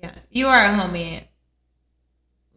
Yeah. You are a homie.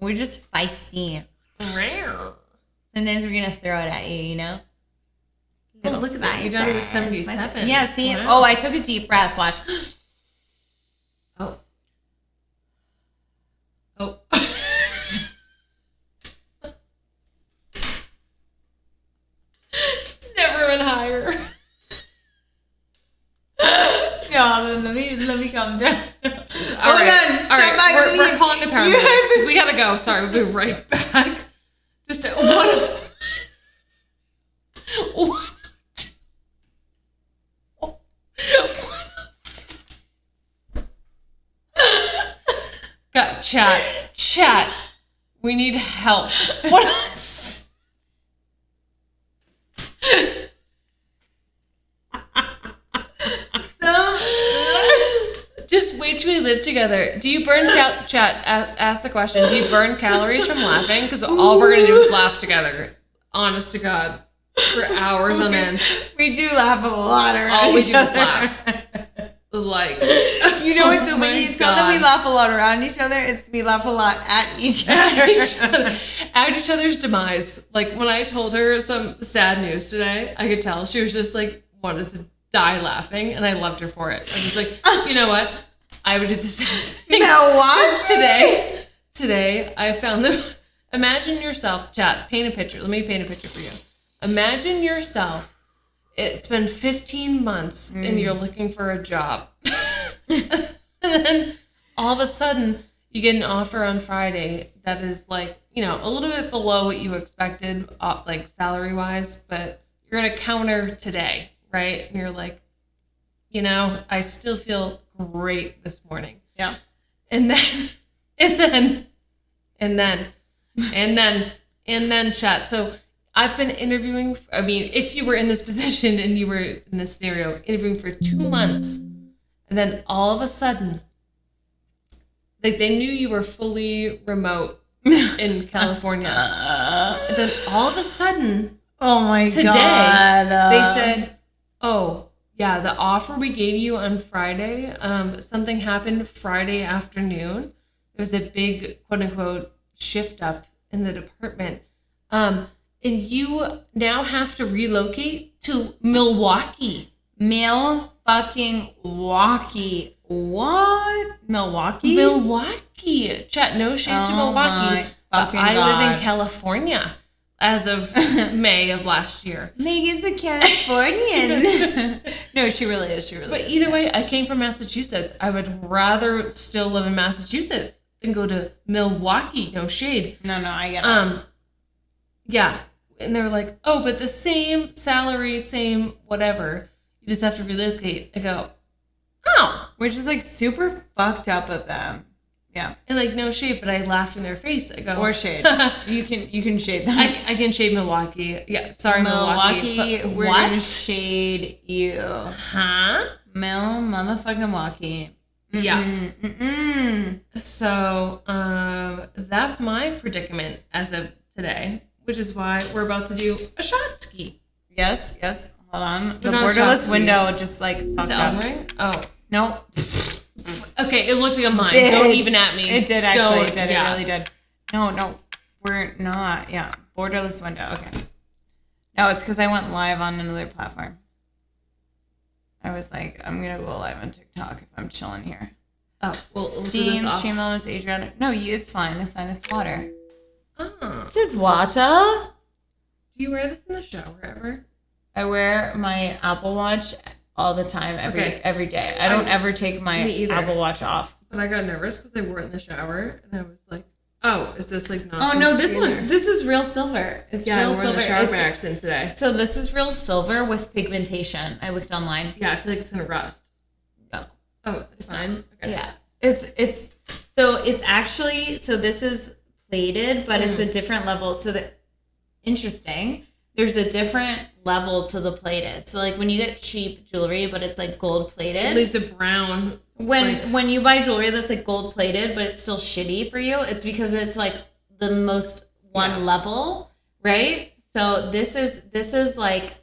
We're just feisty. Sometimes we're going to throw it at you, you know? Oh, look at that. You're down to the 77. Yeah, see? Wow. Oh, I took a deep breath. Watch. Oh. Oh. It's never been higher. No, let me calm down. All right, we're calling the paramedics. We gotta go. Sorry, we'll be right back. Just one. Got chat. We need help. What else? Just wait till we live together. Do you burn chat? Ask the question. Do you burn calories from laughing? Because all we're gonna do is laugh together. Honest to God, for hours on end. We do laugh a lot around All we each do is other. laugh. Like, you know what? oh When you tell them we laugh a lot around each other, it's we laugh a lot at each other. At each other's demise. Like when I told her some sad news today, I could tell she was just like wanted to die laughing, and I loved her for it. I was like, you know what? I would do the same thing. Now watch Today I found them. Imagine yourself, chat. Paint a picture. Let me paint a picture for you. Imagine yourself. It's been 15 months and you're looking for a job. And then all of a sudden you get an offer on Friday that is like, you know, a little bit below what you expected off like salary wise, but you're going to counter today, right? And you're like, you know, I still feel great this morning. Yeah. And then chat. So I've been interviewing, I mean, if you were in this position and you were in this scenario, interviewing for 2 months, and then all of a sudden, like they knew you were fully remote in California. And then all of a sudden, oh my today, God. they said, oh, yeah, the offer we gave you on Friday, something happened Friday afternoon. There was a big, quote unquote, shift up in the department. And you now have to relocate to Milwaukee. Fucking-walkie. What? Milwaukee? Milwaukee. Chat, no shade to Milwaukee. But I live in California as of May of last year. Megan's a Californian. No, she really is. But either way, I came from Massachusetts. I would rather still live in Massachusetts than go to Milwaukee. No shade. No, I get it. Yeah. And they were like, oh, but the same salary, same whatever. You just have to relocate. I go, oh. Which is like super fucked up of them. Yeah. And like, no shade, but I laughed in their face. I go, or shade. You can shade them. I can shade Milwaukee. Yeah, sorry, Milwaukee. We're gonna shade you. Huh? Motherfucking Milwaukee. Yeah. So, that's my predicament as of today, which is why we're about to do a shot ski. Yes. Hold on. The borderless window just like fucked up. Ring? Oh. No. Okay, it looks like a mine. Don't even at me. It did actually. It really did. No. We're not. Yeah. Borderless window. Okay. No, it's because I went live on another platform. I was like, I'm going to go live on TikTok if I'm chilling here. Oh, well, Steam is Adriana. No, it's fine. It's water. Oh. Just water. Do you wear this in the shower ever? I wear my Apple Watch all the time, every day. I don't ever take my Apple Watch off. But I got nervous because I wore it in the shower, and I was like, "Oh, is this like not?" Oh no, this is real silver. It's real silver. The shower by accident today. So this is real silver with pigmentation. I looked online. Yeah, I feel like it's gonna rust. No. Oh, it's fine. Okay. Yeah, it's actually this is plated, but it's a different level. So interesting. There's a different level to the plated. So like when you get cheap jewelry, but it's like gold plated. It leaves a brown. When you buy jewelry that's like gold plated, but it's still shitty for you, it's because it's like the most one level, right? So this is like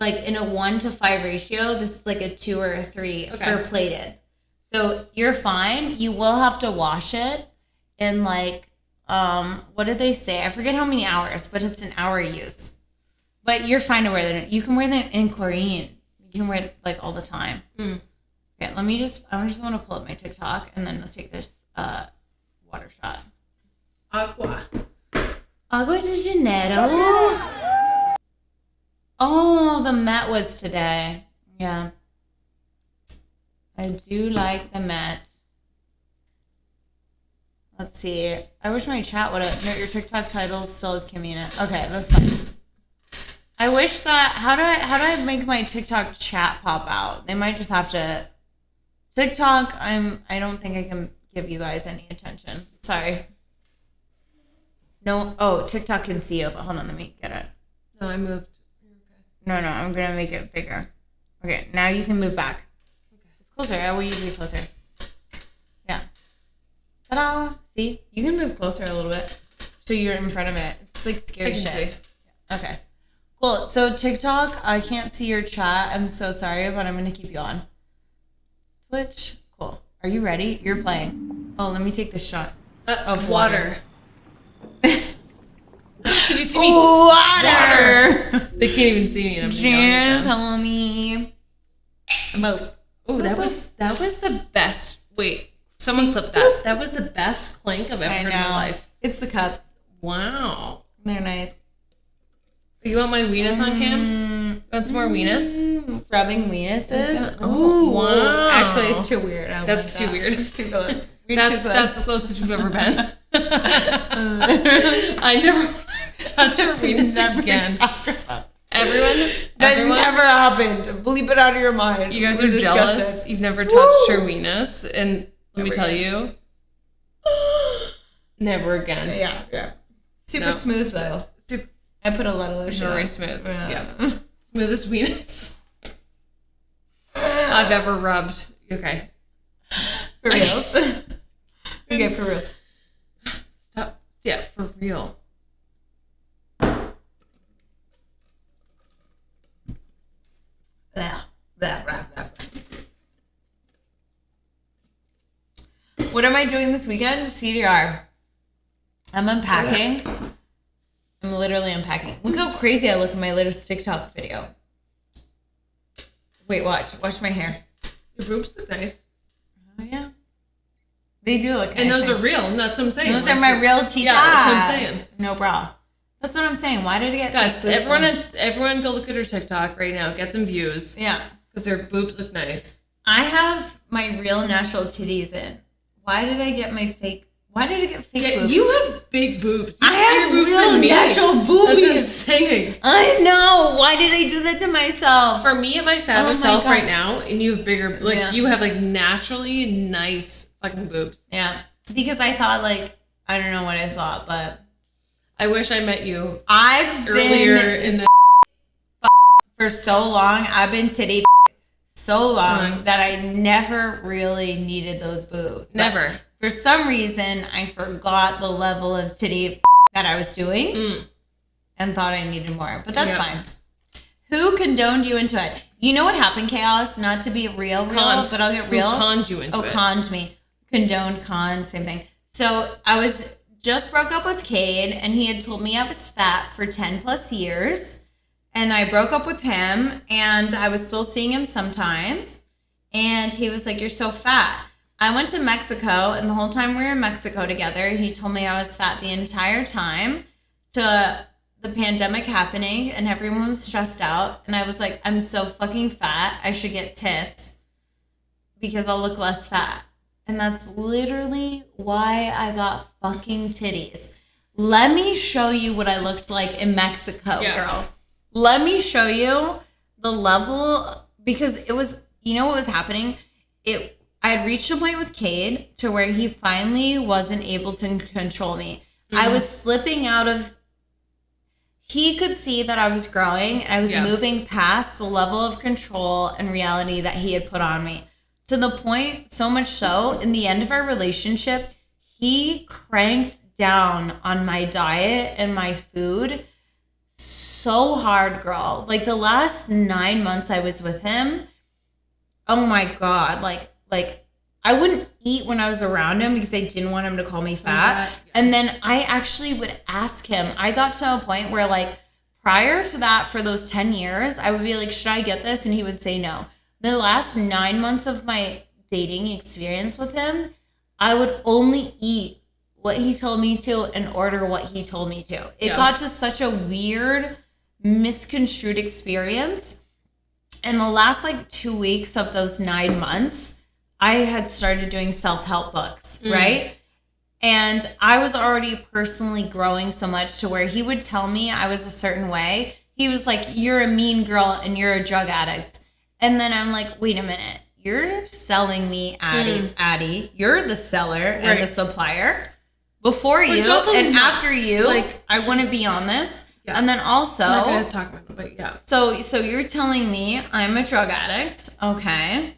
in a 1 to 5 ratio. This is like a 2 or a 3 for plated. So you're fine. You will have to wash it in like, what did they say? I forget how many hours, but it's an hour use. But you're fine to wear them. You can wear them in chlorine. You can wear it like all the time. Okay, I just want to pull up my TikTok and then let's take this water shot. Agua de Janeiro. Oh, the Met was today. Yeah. I do like the Met. Let's see. I wish my chat would have. No, your TikTok title still is Kimmy in it. Okay, that's fine. I wish that. How do I make my TikTok chat pop out? They might just have to. TikTok. I don't think I can give you guys any attention. Sorry. No. Oh, TikTok can see you. But hold on, let me get it. No, I moved. No, I'm gonna make it bigger. Okay, now you can move back. Okay, it's closer. I want you to be closer. Yeah. Ta-da! See, you can move closer a little bit, so you're in front of it. It's like scary shit. See. Okay, cool. So TikTok, I can't see your chat. I'm so sorry, but I'm gonna keep you on. Twitch, cool. Are you ready? You're playing. Oh, let me take this shot of water. Can you see me? Water. They can't even see me. And I'm Jan, tell me. Oh, that was the best. Wait, someone clip that. That was the best clink I've ever heard in my life. It's the cups. Wow, they're nice. You want my weenus on cam? Want some more weenus? Rubbing weenuses. Oh, wow. Actually, it's too weird. That's too weird. It's too close. That's the closest we've ever been. I never touch your weenus again. Everyone, that never happened. Bleep it out of your mind. You guys are jealous. You've never touched your weenus, and let me tell you, never again. Yeah. Super smooth though. I put a lot of lotion. Very smooth. Yeah. Smoothest weenus I've ever rubbed. Okay. For real. Okay, for real. Stop. Yeah, for real. What am I doing this weekend? CDR. I'm unpacking. I'm literally unpacking. Look how crazy I look in my latest TikTok video. Wait, watch my hair. Your boobs look nice. Oh yeah. They do look nice. And those are real. That's what I'm saying. Those are my real T-tops. Yeah, that's what I'm saying. No bra. That's what I'm saying. Why did it get guys? Everyone, go look at her TikTok right now. Get some views. Yeah, because her boobs look nice. I have my real natural titties in. Why did I get my fake? Why did I get fake boobs? You have big boobs. I have real natural boobies. That's what I'm saying. I know. Why did I do that to myself? For me and my fattest self right now, and you have bigger, you have like naturally nice fucking boobs. Yeah, because I thought I don't know what I thought, but I wish I met you. I've earlier been in the for so long. I've been titty so long that I never really needed those boobs. Never. For some reason, I forgot the level of titty that I was doing and thought I needed more. But that's fine. Who condoned you into it? You know what happened, Chaos? Not to be real, but I'll get real. Who conned you into it? Oh, conned me. Condoned, con, same thing. So I was just broke up with Cade, and he had told me I was fat for 10 plus years. And I broke up with him, and I was still seeing him sometimes. And he was like, "You're so fat." I went to Mexico, and the whole time we were in Mexico together, he told me I was fat the entire time to the pandemic happening, and everyone was stressed out. And I was like, I'm so fucking fat. I should get tits because I'll look less fat. And that's literally why I got fucking titties. Let me show you what I looked like in Mexico, girl. Let me show you the level, because it was, you know what was happening? I had reached a point with Cade to where he finally wasn't able to control me. I was slipping out of, he could see that I was growing, and I was moving past the level of control and reality that he had put on me. To the point, so much so, in the end of our relationship, he cranked down on my diet and my food so hard, girl. Like the last 9 months I was with him, oh my God, like I wouldn't eat when I was around him because I didn't want him to call me fat. And then I actually would ask him. I got to a point where like prior to that, for those 10 years, I would be like, should I get this? And he would say no. The last 9 months of my dating experience with him, I would only eat what he told me to and order what he told me to. It got to such a weird, misconstrued experience. And the last like 2 weeks of those 9 months, I had started doing self-help books, right? And I was already personally growing so much to where he would tell me I was a certain way. He was like, you're a mean girl and you're a drug addict. And then I'm like, wait a minute. You're selling me, Addie. You're the seller and the supplier. Before you and after you, like, I wouldn't be on this. Yeah. And then also, I'm not gonna talk about it, but yeah. So you're telling me I'm a drug addict. Okay.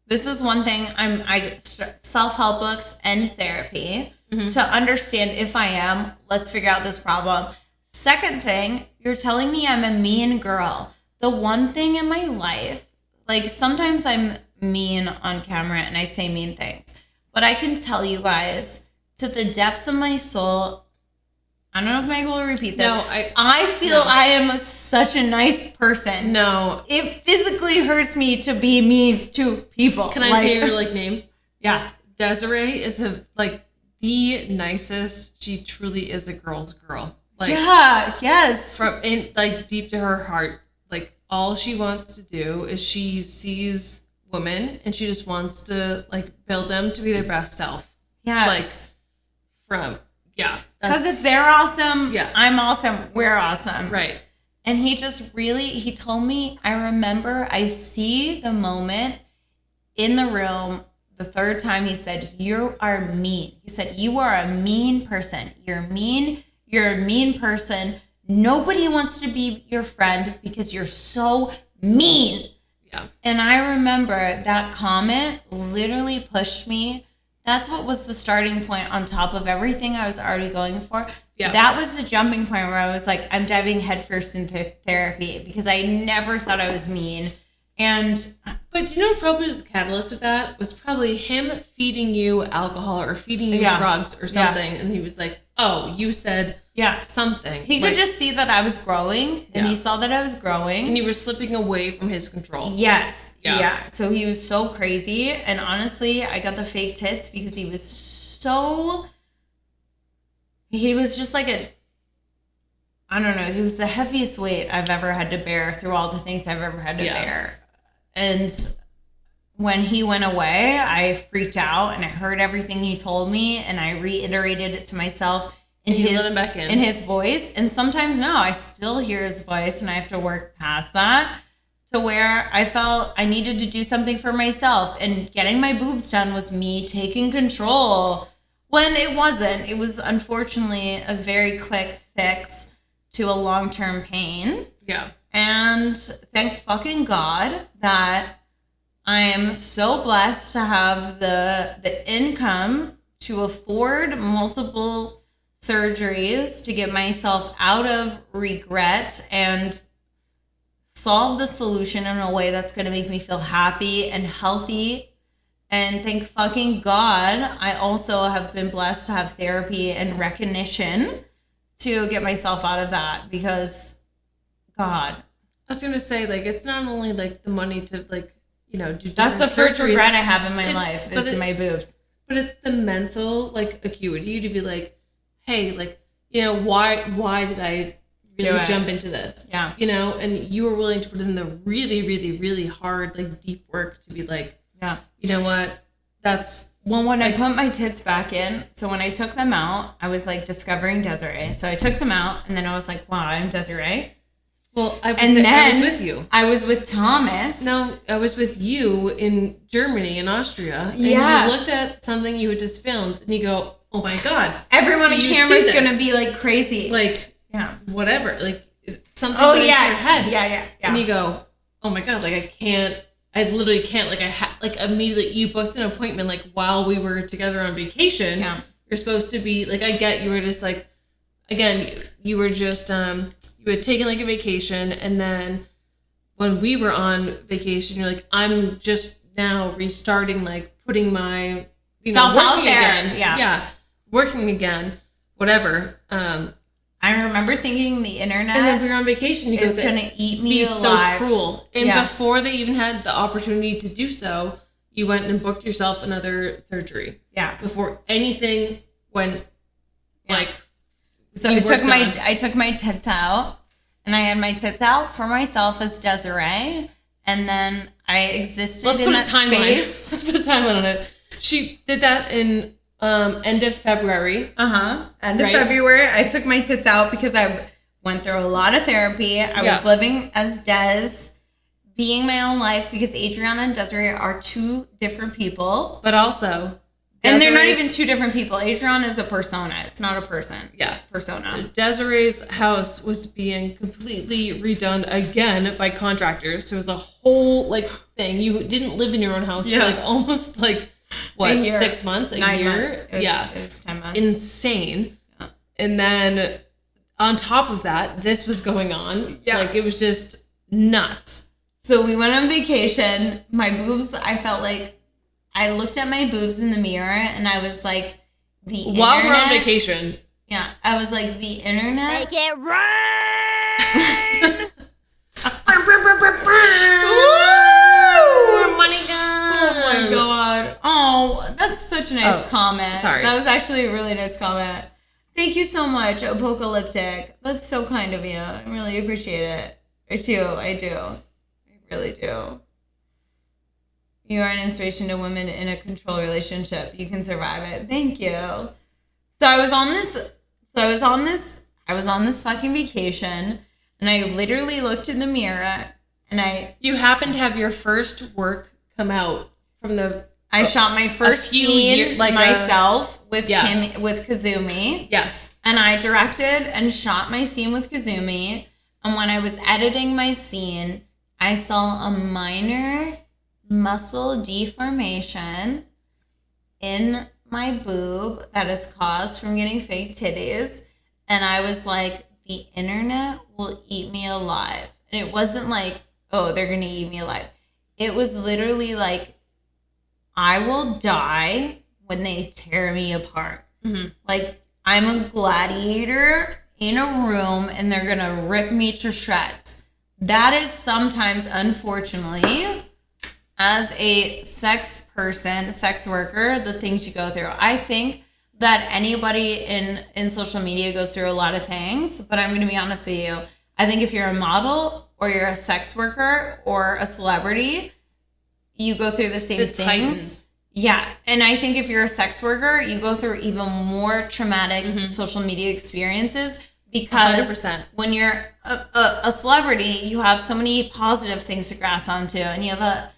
This is one thing. I self-help books and therapy to understand if I am. Let's figure out this problem. Second thing, you're telling me I'm a mean girl. The one thing in my life, like sometimes I'm mean on camera and I say mean things, but I can tell you guys to the depths of my soul. I don't know if Michael will repeat this. No, I feel I am such a nice person. No. It physically hurts me to be mean to people. Can I say your like name? Yeah. Desiree is the nicest. She truly is a girl's girl. Like, yes. From in like deep to her heart, like all she wants to do is she sees women and she just wants to like build them to be their best self. Yes. Because if they're awesome, I'm awesome, we're awesome. Right. And he told me, I remember, I see the moment in the room, the third time he said, you are mean. He said, you are a mean person. You're mean. You're a mean person. Nobody wants to be your friend because you're so mean. Yeah. And I remember that comment literally pushed me. That's what was the starting point on top of everything I was already going for. Yeah. That was the jumping point where I was like, I'm diving headfirst into therapy because I never thought I was mean. But do you know what probably was the catalyst of that? Was probably him feeding you alcohol or feeding you drugs or something. Yeah. And he was like, oh, you said something. He could just see that I was growing and he saw that I was growing. And you were slipping away from his control. Yes. Yeah. So he was so crazy. And honestly, I got the fake tits because he was just like I don't know. He was the heaviest weight I've ever had to bear through all the things I've ever had to bear. And when he went away, I freaked out and I heard everything he told me and I reiterated it to myself in his voice. And sometimes now I still hear his voice and I have to work past that to where I felt I needed to do something for myself. And getting my boobs done was me taking control when it wasn't. It was unfortunately a very quick fix to a long-term pain. Yeah. And thank fucking God that I am so blessed to have the income to afford multiple surgeries to get myself out of regret and solve the solution in a way that's going to make me feel happy and healthy. And thank fucking God, I also have been blessed to have therapy and recognition to get myself out of that because God. I was going to say, like, it's not only like the money to like, you know, do that's the first regret I have in my life is my boobs. But it's the mental like acuity to be like, hey, like, you know, why did I really jump into this? Yeah. You know, and you were willing to put in the really, really, really hard, like deep work to be like, yeah, you know what? That's when I put my tits back in. So when I took them out, I was like discovering Desiree. So I took them out and then I was like, wow, I'm Desiree. Well, I was with you. I was with Thomas. No, I was with you in Germany and Austria. And you looked at something you had just filmed and you go, oh my God. Everyone on camera is going to be like crazy. Like, whatever. Like something into your head. Yeah. And you go, oh my God, like I literally can't. Like immediately you booked an appointment like while we were together on vacation. Yeah. You're supposed to be like, I get you were just like, again, you were just, you had taken like a vacation, and then when we were on vacation, you're like, I'm just now restarting like putting my self out there. Again. Yeah. Working again, whatever. I remember thinking the internet, and then we were on vacation. Is going to eat me alive. So cruel. And before they even had the opportunity to do so, you went and booked yourself another surgery. Yeah. Before anything went like. So I took my tits out, and I had my tits out for myself as Desiree, and then I existed in that space. Let's put a timeline on it. She did that in end of February. End of February. I took my tits out because I went through a lot of therapy. I was living as Des, being my own life, because Adriana and Desiree are two different people. But also... and they're not even two different people. Adriana is a persona. It's not a person. Yeah. Persona. Desiree's house was being completely redone again by contractors. So it was a whole thing. You didn't live in your own house for almost 6 months, a 9 year. Months. It was 10 months. Insane. Yeah. And then on top of that, this was going on. Yeah. It was just nuts. So we went on vacation. My boobs, I felt like I looked at my boobs in the mirror and I was like, while we're on vacation. Yeah. I was like, the internet. Make it rain! Woo! Money gun! Oh my God. Oh, that's such a nice comment. Sorry. That was actually a really nice comment. Thank you so much, Apocalyptic. That's so kind of you. I really appreciate it. I do. I really do. You are an inspiration to women in a control relationship. You can survive it. Thank you. So I was on this fucking vacation, and I literally looked in the mirror, and you happened to have your first work come out from the. I shot my first scene myself with Kazumi. Yes. And I directed and shot my scene with Kazumi. And when I was editing my scene, I saw a minor muscle deformation in my boob that is caused from getting fake titties, and I was like, the internet will eat me alive. And it wasn't like, oh, they're gonna eat me alive. It was literally like, I will die when they tear me apart. Mm-hmm. Like, I'm a gladiator in a room and they're gonna rip me to shreds. That is sometimes, unfortunately, as a sex worker, the things you go through. I think that anybody in social media goes through a lot of things, but I'm going to be honest with you. I think if you're a model or you're a sex worker or a celebrity, you go through the same things. Heightened. Yeah. And I think if you're a sex worker, you go through even more traumatic social media experiences, because 100%. When you're a celebrity, you have so many positive things to grasp onto, and you have a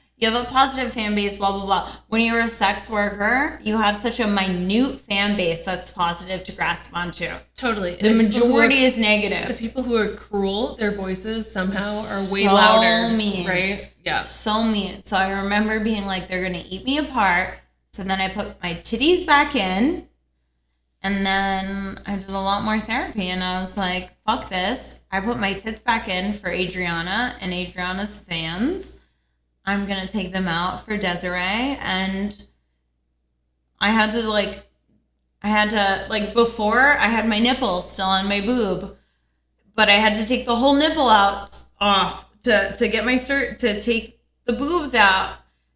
positive fan base, blah, blah, blah. When you're a sex worker, you have such a minute fan base that's positive to grasp onto. Totally. The majority is negative. The people who are cruel, their voices somehow are way louder. So mean. Right? Yeah. So mean. So I remember being like, they're going to eat me apart. So then I put my titties back in. And then I did a lot more therapy. And I was like, fuck this. I put my tits back in for Adriana and Adriana's fans. I'm going to take them out for Desiree. And I had to before I had my nipple still on my boob, but I had to take the whole nipple off to get my to take the boobs out.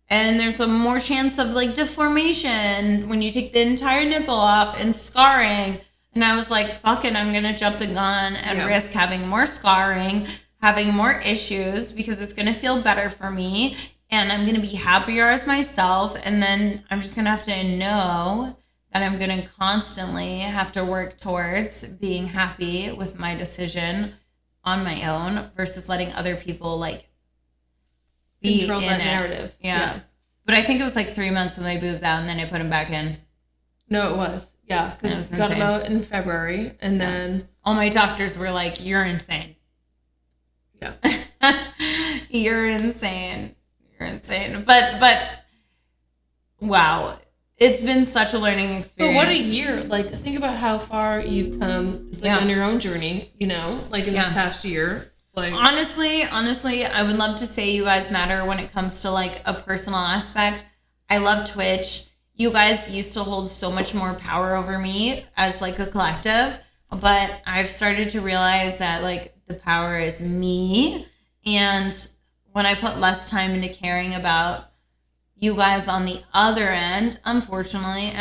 And there's a more chance of deformation when you take the entire nipple off and scarring. And I was like, fuck it, I'm going to jump the gun and risk having more scarring, having more issues, because it's going to feel better for me. And I'm going to be happier as myself. And then I'm just going to have to know that I'm going to constantly have to work towards being happy with my decision on my own versus letting other people control that narrative. Yeah. But I think it was 3 months with my boobs out, and then I put them back in. No, it was. Yeah, because got them out in February, and then all my doctors were like, "You're insane." Yeah. You're insane. You're insane. But wow, it's been such a learning experience. But what a year! Think about how far you've come. Just on your own journey. In this past year. Honestly, I would love to say you guys matter when it comes to a personal aspect. I love Twitch. You guys used to hold so much more power over me as like a collective, but I've started to realize that like the power is me. And when I put less time into caring about you guys on the other end, unfortunately,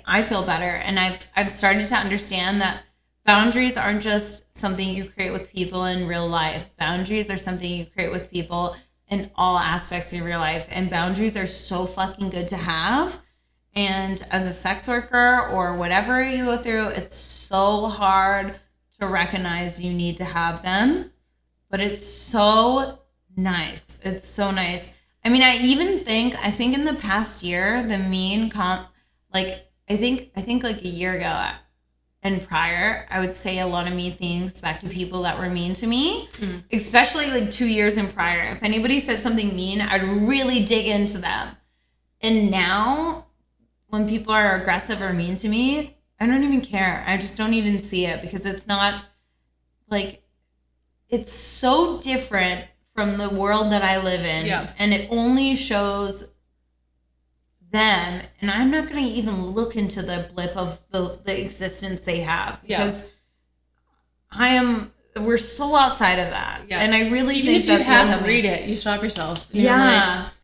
I feel better. And I've started to understand that boundaries aren't just something you create with people in real life. Boundaries are something you create with people in all aspects of your life. And boundaries are so fucking good to have. And as a sex worker or whatever you go through, it's so hard to recognize you need to have them. But it's so nice. It's so nice. I mean, I think in the past year, the I think like a year ago and prior, I would say a lot of mean things back to people that were mean to me, especially like 2 years and prior. If anybody said something mean, I'd really dig into them. And now when people are aggressive or mean to me, I don't even care. I just don't even see it because it's not like, it's so different from the world that I live in. Yeah. And it only shows them. And I'm not going to even look into the blip of the existence they have because we're so outside of that. Yeah. And I really even think if you that's have what to read it, you stop yourself. Yeah.